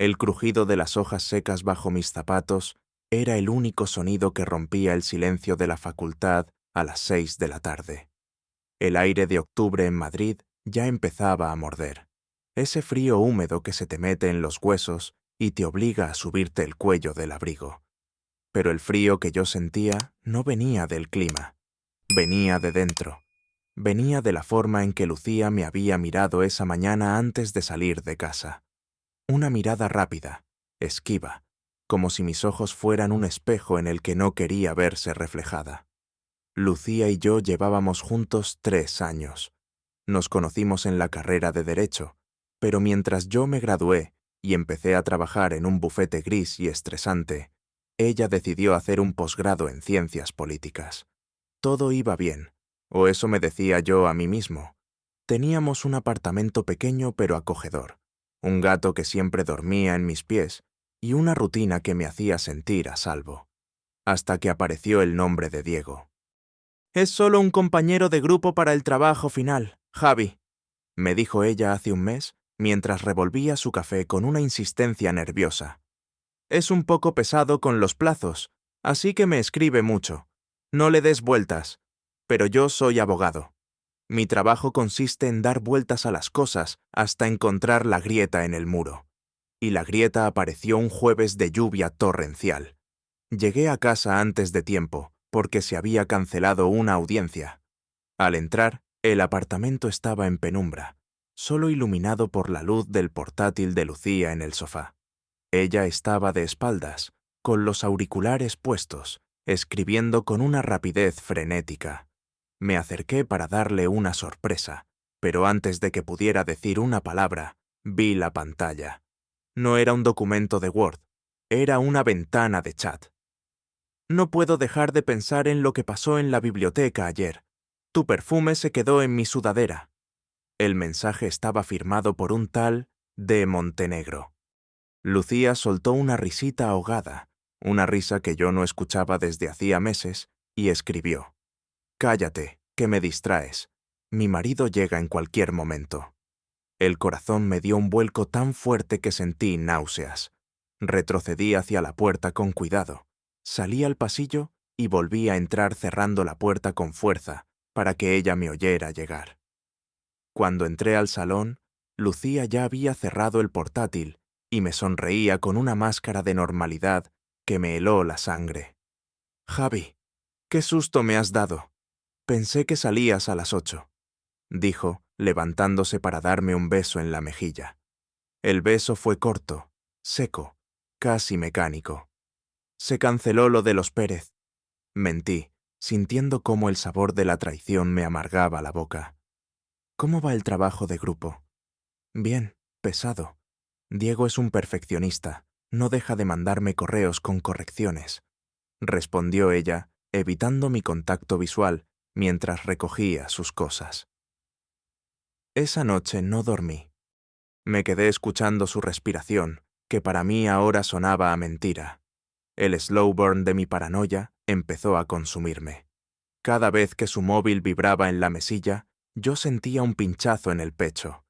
El crujido de las hojas secas bajo mis zapatos era el único sonido que rompía el silencio de la facultad a las 6 de la tarde. El aire de octubre en Madrid ya empezaba a morder. Ese frío húmedo que se te mete en los huesos y te obliga a subirte el cuello del abrigo. Pero el frío que yo sentía no venía del clima. Venía de dentro. Venía de la forma en que Lucía me había mirado esa mañana antes de salir de casa. Una mirada rápida, esquiva, como si mis ojos fueran un espejo en el que no quería verse reflejada. Lucía y yo llevábamos juntos 3 años. Nos conocimos en la carrera de Derecho, pero mientras yo me gradué y empecé a trabajar en un bufete gris y estresante, ella decidió hacer un posgrado en Ciencias Políticas. Todo iba bien, o eso me decía yo a mí mismo. Teníamos un apartamento pequeño pero acogedor, un gato que siempre dormía en mis pies y una rutina que me hacía sentir a salvo. Hasta que apareció el nombre de Diego. «Es solo un compañero de grupo para el trabajo final, Javi», me dijo ella hace un mes mientras revolvía su café con una insistencia nerviosa. «Es un poco pesado con los plazos, así que me escribe mucho. No le des vueltas. Pero yo soy abogado. Mi trabajo consiste en dar vueltas a las cosas hasta encontrar la grieta en el muro. Y la grieta apareció un jueves de lluvia torrencial. Llegué a casa antes de tiempo, porque se había cancelado una audiencia. Al entrar, el apartamento estaba en penumbra, solo iluminado por la luz del portátil de Lucía en el sofá. Ella estaba de espaldas, con los auriculares puestos, escribiendo con una rapidez frenética. Me acerqué para darle una sorpresa, pero antes de que pudiera decir una palabra, vi la pantalla. No era un documento de Word, era una ventana de chat. «No puedo dejar de pensar en lo que pasó en la biblioteca ayer. Tu perfume se quedó en mi sudadera». El mensaje estaba firmado por un tal de Montenegro. Lucía soltó una risita ahogada, una risa que yo no escuchaba desde hacía meses, y escribió: «Cállate, que me distraes. Mi marido llega en cualquier momento». El corazón me dio un vuelco tan fuerte que sentí náuseas. Retrocedí hacia la puerta con cuidado. Salí al pasillo y volví a entrar cerrando la puerta con fuerza para que ella me oyera llegar. Cuando entré al salón, Lucía ya había cerrado el portátil y me sonreía con una máscara de normalidad que me heló la sangre. «Javi, qué susto me has dado. Pensé que salías a las 8», dijo, levantándose para darme un beso en la mejilla. El beso fue corto, seco, casi mecánico. «Se canceló lo de los Pérez», mentí, sintiendo cómo el sabor de la traición me amargaba la boca. «¿Cómo va el trabajo de grupo?» «Bien, pesado. Diego es un perfeccionista, no deja de mandarme correos con correcciones», respondió ella, evitando mi contacto visual mientras recogía sus cosas. Esa noche no dormí. Me quedé escuchando su respiración, que para mí ahora sonaba a mentira. El slow burn de mi paranoia empezó a consumirme. Cada vez que su móvil vibraba en la mesilla, yo sentía un pinchazo en el pecho.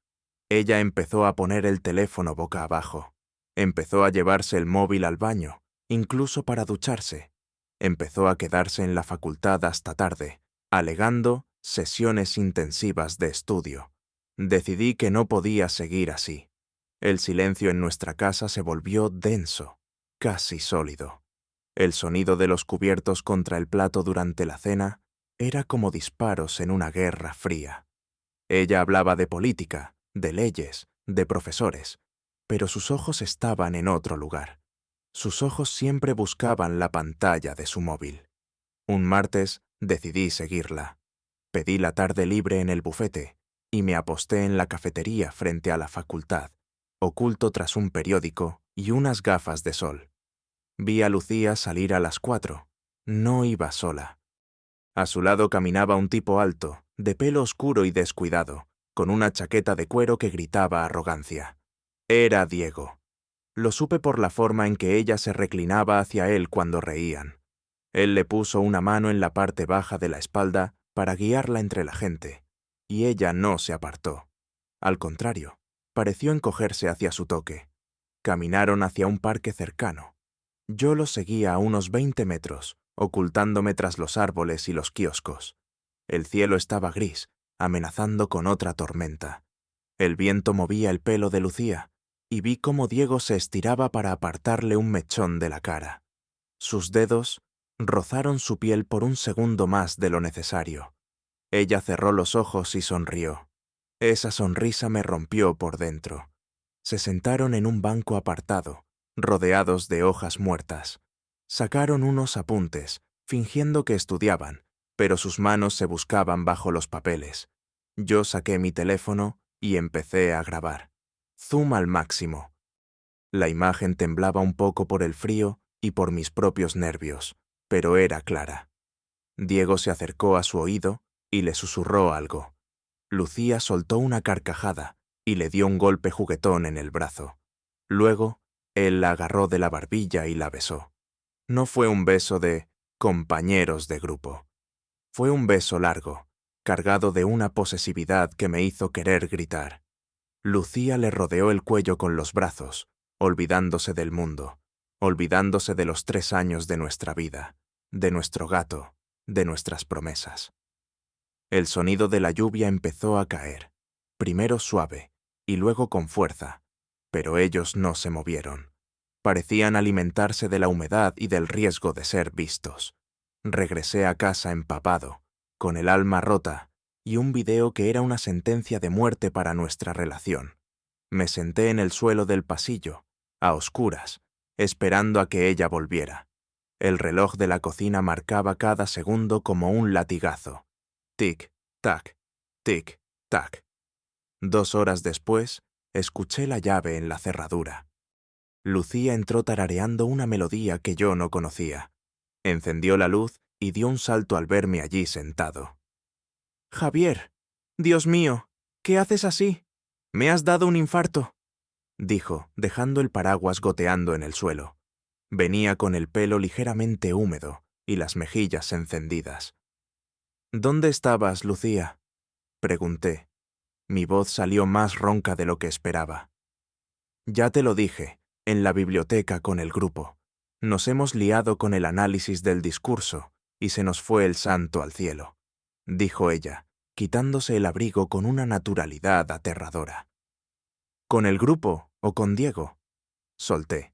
Ella empezó a poner el teléfono boca abajo. Empezó a llevarse el móvil al baño, incluso para ducharse. Empezó a quedarse en la facultad hasta tarde, alegando sesiones intensivas de estudio. Decidí que no podía seguir así. El silencio en nuestra casa se volvió denso, casi sólido. El sonido de los cubiertos contra el plato durante la cena era como disparos en una guerra fría. Ella hablaba de política, de leyes, de profesores, pero sus ojos estaban en otro lugar. Sus ojos siempre buscaban la pantalla de su móvil. Un martes decidí seguirla. Pedí la tarde libre en el bufete y me aposté en la cafetería frente a la facultad, oculto tras un periódico y unas gafas de sol. Vi a Lucía salir a las 4. No iba sola. A su lado caminaba un tipo alto, de pelo oscuro y descuidado, con una chaqueta de cuero que gritaba arrogancia. Era Diego. Lo supe por la forma en que ella se reclinaba hacia él cuando reían. Él le puso una mano en la parte baja de la espalda para guiarla entre la gente, y ella no se apartó. Al contrario, pareció encogerse hacia su toque. Caminaron hacia un parque cercano. Yo los seguía a unos 20 metros, ocultándome tras los árboles y los kioscos. El cielo estaba gris, amenazando con otra tormenta. El viento movía el pelo de Lucía, y vi cómo Diego se estiraba para apartarle un mechón de la cara. Sus dedos rozaron su piel por un segundo más de lo necesario. Ella cerró los ojos y sonrió. Esa sonrisa me rompió por dentro. Se sentaron en un banco apartado, rodeados de hojas muertas. Sacaron unos apuntes, fingiendo que estudiaban, pero sus manos se buscaban bajo los papeles. Yo saqué mi teléfono y empecé a grabar. Zoom al máximo. La imagen temblaba un poco por el frío y por mis propios nervios, pero era clara. Diego se acercó a su oído y le susurró algo. Lucía soltó una carcajada y le dio un golpe juguetón en el brazo. Luego, él la agarró de la barbilla y la besó. No fue un beso de compañeros de grupo. Fue un beso largo, cargado de una posesividad que me hizo querer gritar. Lucía le rodeó el cuello con los brazos, olvidándose del mundo, olvidándose de los 3 años de nuestra vida, de nuestro gato, de nuestras promesas. El sonido de la lluvia empezó a caer, primero suave y luego con fuerza, pero ellos no se movieron. Parecían alimentarse de la humedad y del riesgo de ser vistos. Regresé a casa empapado, con el alma rota, y un video que era una sentencia de muerte para nuestra relación. Me senté en el suelo del pasillo, a oscuras, esperando a que ella volviera. El reloj de la cocina marcaba cada segundo como un latigazo. Tic-tac, tic-tac. 2 horas después, escuché la llave en la cerradura. Lucía entró tarareando una melodía que yo no conocía. Encendió la luz y dio un salto al verme allí sentado. «Javier, Dios mío, ¿qué haces así? Me has dado un infarto», dijo, dejando el paraguas goteando en el suelo. Venía con el pelo ligeramente húmedo y las mejillas encendidas. «¿Dónde estabas, Lucía?», pregunté. Mi voz salió más ronca de lo que esperaba. «Ya te lo dije, en la biblioteca con el grupo. Nos hemos liado con el análisis del discurso y se nos fue el santo al cielo», dijo ella, quitándose el abrigo con una naturalidad aterradora. «¿Con el grupo o con Diego?», solté.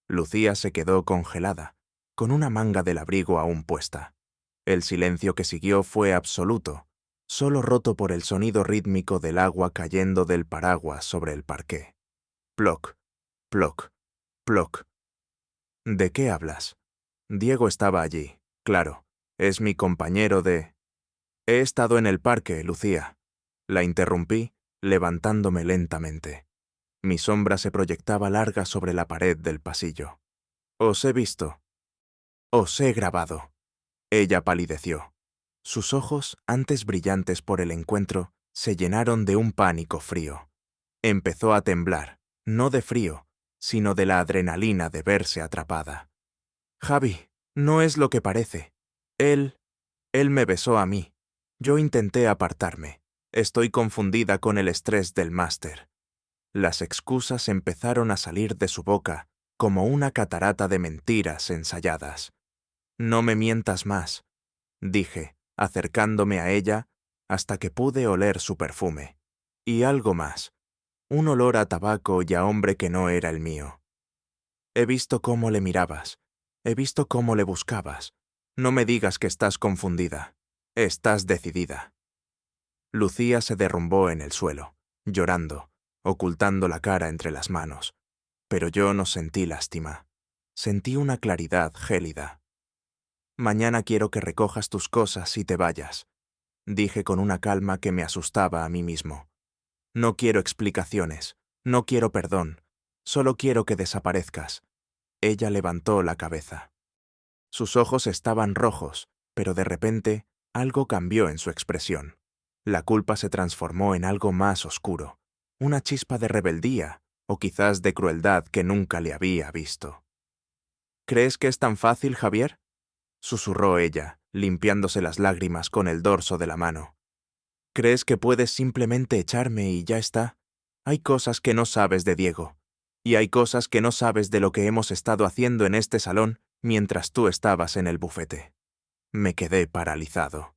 Lucía se quedó congelada, con una manga del abrigo aún puesta. El silencio que siguió fue absoluto, solo roto por el sonido rítmico del agua cayendo del paraguas sobre el parqué. Ploc, ploc, ploc. «¿De qué hablas?». Diego estaba allí, claro. Es mi compañero de... «He estado en el parque, Lucía». La interrumpí, levantándome lentamente. Mi sombra se proyectaba larga sobre la pared del pasillo. «Os he visto. Os he grabado». Ella palideció. Sus ojos, antes brillantes por el encuentro, se llenaron de un pánico frío. Empezó a temblar, no de frío, sino de la adrenalina de verse atrapada. «Javi, no es lo que parece. Él me besó a mí. Yo intenté apartarme. Estoy confundida con el estrés del máster». Las excusas empezaron a salir de su boca como una catarata de mentiras ensayadas. «No me mientas más», dije, acercándome a ella hasta que pude oler su perfume. Y algo más, un olor a tabaco y a hombre que no era el mío. «He visto cómo le mirabas. He visto cómo le buscabas. No me digas que estás confundida. Estás decidida». Lucía se derrumbó en el suelo, llorando, ocultando la cara entre las manos. Pero yo no sentí lástima. Sentí una claridad gélida. «Mañana quiero que recojas tus cosas y te vayas», dije con una calma que me asustaba a mí mismo. «No quiero explicaciones, no quiero perdón, solo quiero que desaparezcas». Ella levantó la cabeza. Sus ojos estaban rojos, pero de repente algo cambió en su expresión. La culpa se transformó en algo más oscuro, una chispa de rebeldía o quizás de crueldad que nunca le había visto. «¿Crees que es tan fácil, Javier?», susurró ella, limpiándose las lágrimas con el dorso de la mano. «¿Crees que puedes simplemente echarme y ya está? Hay cosas que no sabes de Diego. Y hay cosas que no sabes de lo que hemos estado haciendo en este salón mientras tú estabas en el bufete. Me quedé paralizado.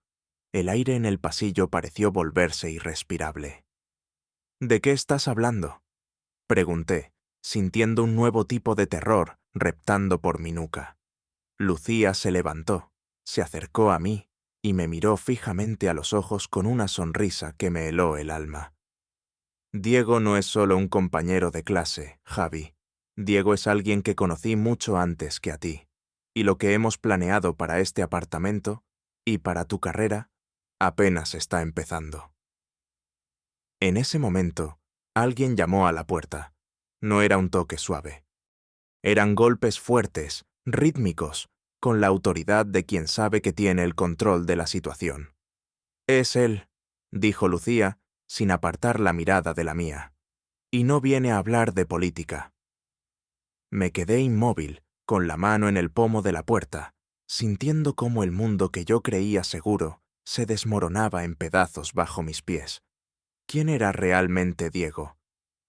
El aire en el pasillo pareció volverse irrespirable. ¿De qué estás hablando?, pregunté, sintiendo un nuevo tipo de terror reptando por mi nuca. Lucía se levantó, se acercó a mí y me miró fijamente a los ojos con una sonrisa que me heló el alma. Diego no es solo un compañero de clase, Javi. Diego es alguien que conocí mucho antes que a ti. Y lo que hemos planeado para este apartamento y para tu carrera apenas está empezando. En ese momento, alguien llamó a la puerta. No era un toque suave. Eran golpes fuertes, rítmicos, con la autoridad de quien sabe que tiene el control de la situación. «Es él», dijo Lucía, sin apartar la mirada de la mía. «Y no viene a hablar de política». Me quedé inmóvil, con la mano en el pomo de la puerta, sintiendo cómo el mundo que yo creía seguro se desmoronaba en pedazos bajo mis pies. ¿Quién era realmente Diego?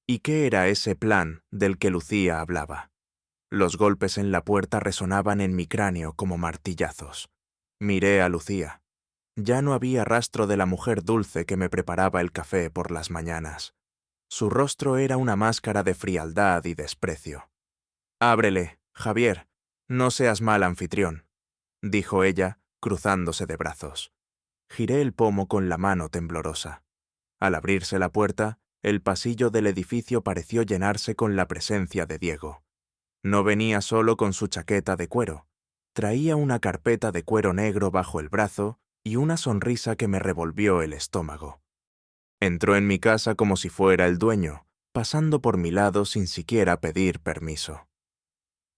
¿Y qué era ese plan del que Lucía hablaba? Los golpes en la puerta resonaban en mi cráneo como martillazos. Miré a Lucía. Ya no había rastro de la mujer dulce que me preparaba el café por las mañanas. Su rostro era una máscara de frialdad y desprecio. «Ábrele, Javier, no seas mal anfitrión», dijo ella, cruzándose de brazos. Giré el pomo con la mano temblorosa. Al abrirse la puerta, el pasillo del edificio pareció llenarse con la presencia de Diego. No venía solo con su chaqueta de cuero. Traía una carpeta de cuero negro bajo el brazo y una sonrisa que me revolvió el estómago. Entró en mi casa como si fuera el dueño, pasando por mi lado sin siquiera pedir permiso.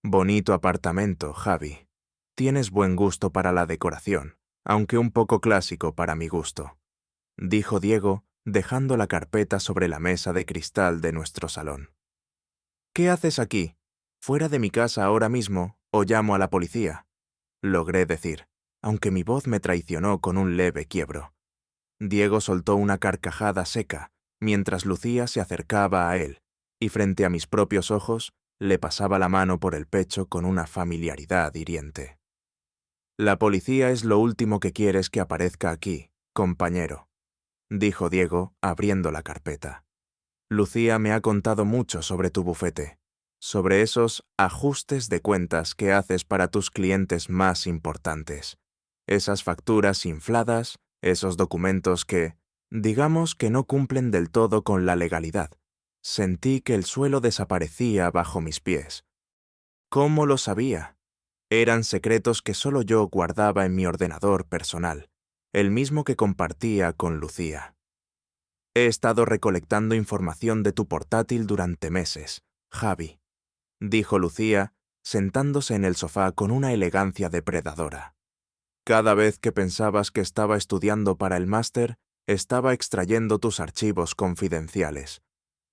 «Bonito apartamento, Javi. Tienes buen gusto para la decoración, aunque un poco clásico para mi gusto», dijo Diego, dejando la carpeta sobre la mesa de cristal de nuestro salón. «¿Qué haces aquí? ¿Fuera de mi casa ahora mismo o llamo a la policía?», logré decir, aunque mi voz me traicionó con un leve quiebro. Diego soltó una carcajada seca, mientras Lucía se acercaba a él, y frente a mis propios ojos, le pasaba la mano por el pecho con una familiaridad hiriente. «La policía es lo último que quieres que aparezca aquí, compañero», dijo Diego, abriendo la carpeta. «Lucía me ha contado mucho sobre tu bufete, sobre esos ajustes de cuentas que haces para tus clientes más importantes, esas facturas infladas, esos documentos que, digamos que no cumplen del todo con la legalidad». Sentí que el suelo desaparecía bajo mis pies. ¿Cómo lo sabía? Eran secretos que solo yo guardaba en mi ordenador personal, el mismo que compartía con Lucía. «He estado recolectando información de tu portátil durante meses, Javi», dijo Lucía, sentándose en el sofá con una elegancia depredadora. «Cada vez que pensabas que estaba estudiando para el máster, estaba extrayendo tus archivos confidenciales.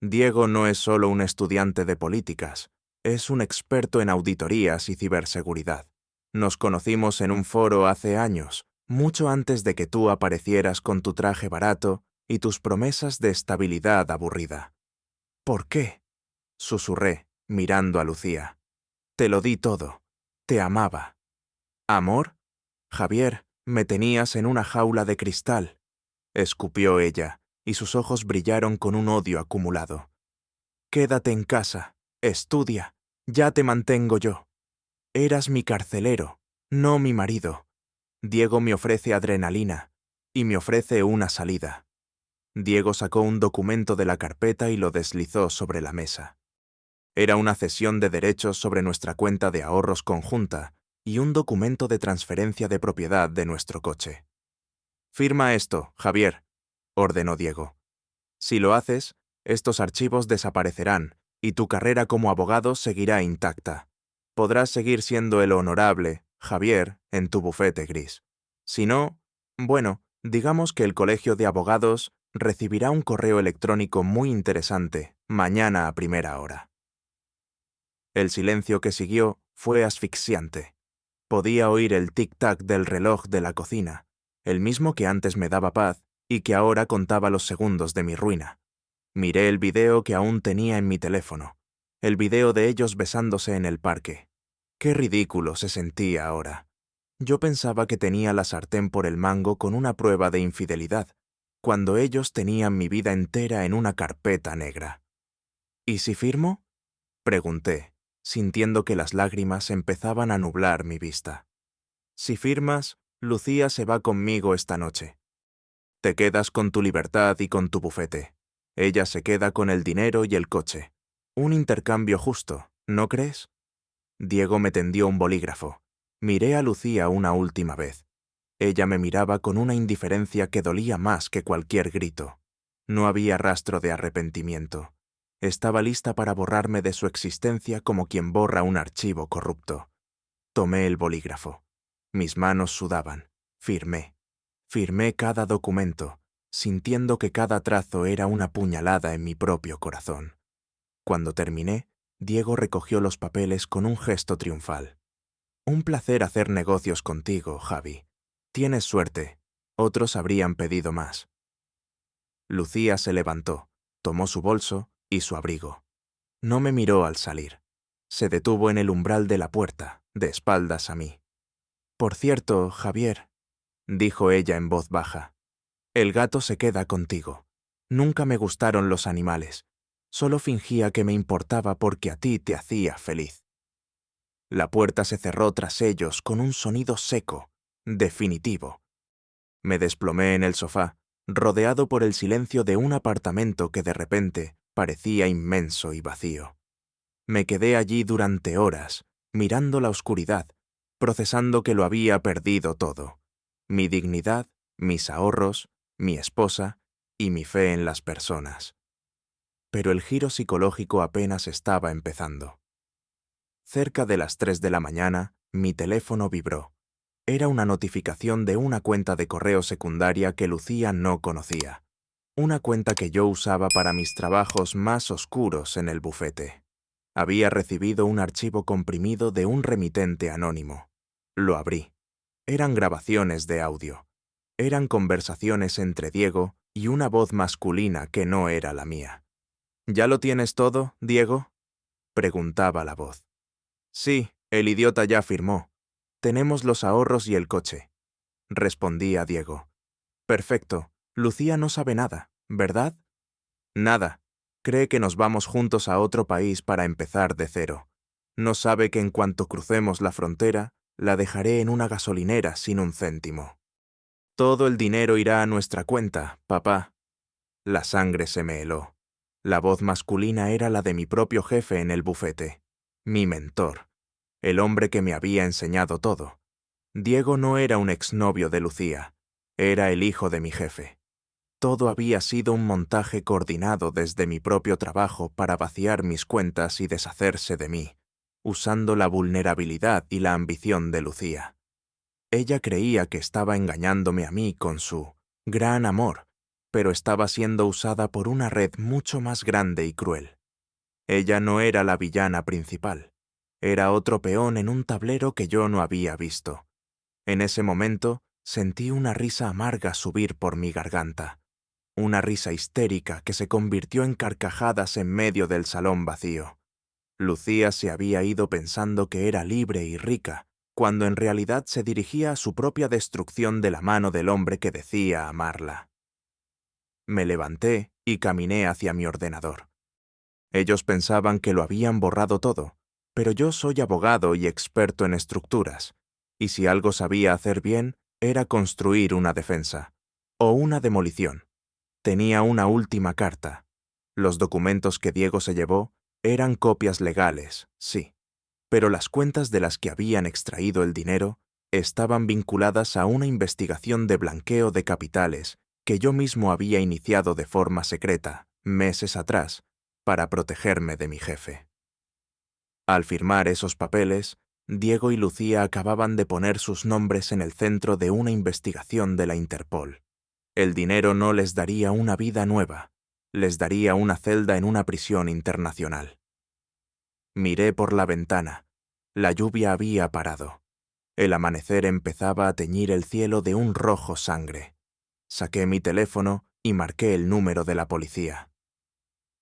Diego no es solo un estudiante de políticas, es un experto en auditorías y ciberseguridad. Nos conocimos en un foro hace años, mucho antes de que tú aparecieras con tu traje barato y tus promesas de estabilidad aburrida». «¿Por qué?», susurré, mirando a Lucía. «Te lo di todo. Te amaba». «¿Amor? Javier, me tenías en una jaula de cristal», escupió ella, y sus ojos brillaron con un odio acumulado. «Quédate en casa, estudia, ya te mantengo yo. Eras mi carcelero, no mi marido. Diego me ofrece adrenalina y me ofrece una salida». Diego sacó un documento de la carpeta y lo deslizó sobre la mesa. Era una cesión de derechos sobre nuestra cuenta de ahorros conjunta y un documento de transferencia de propiedad de nuestro coche. «Firma esto, Javier», ordenó Diego. «Si lo haces, estos archivos desaparecerán y tu carrera como abogado seguirá intacta. Podrás seguir siendo el honorable Javier en tu bufete gris. Si no, bueno, digamos que el Colegio de Abogados recibirá un correo electrónico muy interesante mañana a primera hora». El silencio que siguió fue asfixiante. Podía oír el tic-tac del reloj de la cocina, el mismo que antes me daba paz y que ahora contaba los segundos de mi ruina. Miré el video que aún tenía en mi teléfono. El video de ellos besándose en el parque. Qué ridículo se sentía ahora. Yo pensaba que tenía la sartén por el mango con una prueba de infidelidad, cuando ellos tenían mi vida entera en una carpeta negra. ¿Y si firmo? Pregunté, sintiendo que las lágrimas empezaban a nublar mi vista. Si firmas, Lucía se va conmigo esta noche. Te quedas con tu libertad y con tu bufete. Ella se queda con el dinero y el coche. Un intercambio justo, ¿no crees? Diego me tendió un bolígrafo. Miré a Lucía una última vez. Ella me miraba con una indiferencia que dolía más que cualquier grito. No había rastro de arrepentimiento. Estaba lista para borrarme de su existencia como quien borra un archivo corrupto. Tomé el bolígrafo. Mis manos sudaban. Firmé. Firmé cada documento, sintiendo que cada trazo era una puñalada en mi propio corazón. Cuando terminé, Diego recogió los papeles con un gesto triunfal. Un placer hacer negocios contigo, Javi. Tienes suerte. Otros habrían pedido más. Lucía se levantó, tomó su bolso y su abrigo. No me miró al salir. Se detuvo en el umbral de la puerta, de espaldas a mí. Por cierto, Javier, dijo ella en voz baja, el gato se queda contigo. Nunca me gustaron los animales. Solo fingía que me importaba porque a ti te hacía feliz. La puerta se cerró tras ellos con un sonido seco, definitivo. Me desplomé en el sofá, rodeado por el silencio de un apartamento que de repente parecía inmenso y vacío. Me quedé allí durante horas, mirando la oscuridad, procesando que lo había perdido todo. Mi dignidad, mis ahorros, mi esposa y mi fe en las personas. Pero el giro psicológico apenas estaba empezando. Cerca de las 3 de la mañana, mi teléfono vibró. Era una notificación de una cuenta de correo secundaria que Lucía no conocía. Una cuenta que yo usaba para mis trabajos más oscuros en el bufete. Había recibido un archivo comprimido de un remitente anónimo. Lo abrí. Eran grabaciones de audio. Eran conversaciones entre Diego y una voz masculina que no era la mía. ¿Ya lo tienes todo, Diego?, preguntaba la voz. Sí, el idiota ya firmó. Tenemos los ahorros y el coche, respondía Diego. Perfecto. Lucía no sabe nada, ¿verdad? Nada. Cree que nos vamos juntos a otro país para empezar de cero. No sabe que en cuanto crucemos la frontera, la dejaré en una gasolinera sin un céntimo. Todo el dinero irá a nuestra cuenta, papá. La sangre se me heló. La voz masculina era la de mi propio jefe en el bufete, mi mentor, el hombre que me había enseñado todo. Diego no era un exnovio de Lucía, era el hijo de mi jefe. Todo había sido un montaje coordinado desde mi propio trabajo para vaciar mis cuentas y deshacerse de mí, usando la vulnerabilidad y la ambición de Lucía. Ella creía que estaba engañándome a mí con su gran amor, pero estaba siendo usada por una red mucho más grande y cruel. Ella no era la villana principal, era otro peón en un tablero que yo no había visto. En ese momento sentí una risa amarga subir por mi garganta, una risa histérica que se convirtió en carcajadas en medio del salón vacío. Lucía se había ido pensando que era libre y rica, cuando en realidad se dirigía a su propia destrucción de la mano del hombre que decía amarla. Me levanté y caminé hacia mi ordenador. Ellos pensaban que lo habían borrado todo, pero yo soy abogado y experto en estructuras, y si algo sabía hacer bien, era construir una defensa, o una demolición. Tenía una última carta. Los documentos que Diego se llevó eran copias legales, sí, pero las cuentas de las que habían extraído el dinero estaban vinculadas a una investigación de blanqueo de capitales que yo mismo había iniciado de forma secreta, meses atrás, para protegerme de mi jefe. Al firmar esos papeles, Diego y Lucía acababan de poner sus nombres en el centro de una investigación de la Interpol. El dinero no les daría una vida nueva, les daría una celda en una prisión internacional. Miré por la ventana. La lluvia había parado. El amanecer empezaba a teñir el cielo de un rojo sangre. Saqué mi teléfono y marqué el número de la policía.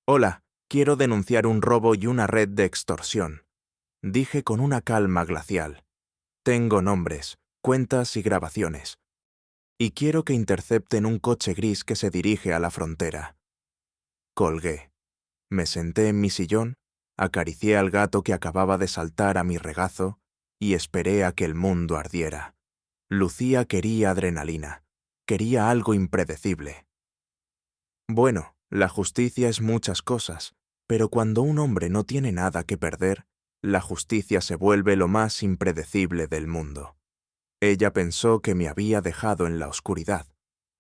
«Hola, Quiero denunciar un robo y una red de extorsión, dije con una calma glacial. Tengo nombres, cuentas y grabaciones. Y quiero que intercepten un coche gris que se dirige a la frontera. Colgué. Me senté en mi sillón, acaricié al gato que acababa de saltar a mi regazo y esperé a que el mundo ardiera. Lucía quería adrenalina, quería algo impredecible. Bueno, la justicia es muchas cosas, pero cuando un hombre no tiene nada que perder, la justicia se vuelve lo más impredecible del mundo. Ella pensó que me había dejado en la oscuridad.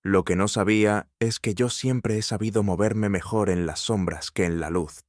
Lo que no sabía es que yo siempre he sabido moverme mejor en las sombras que en la luz.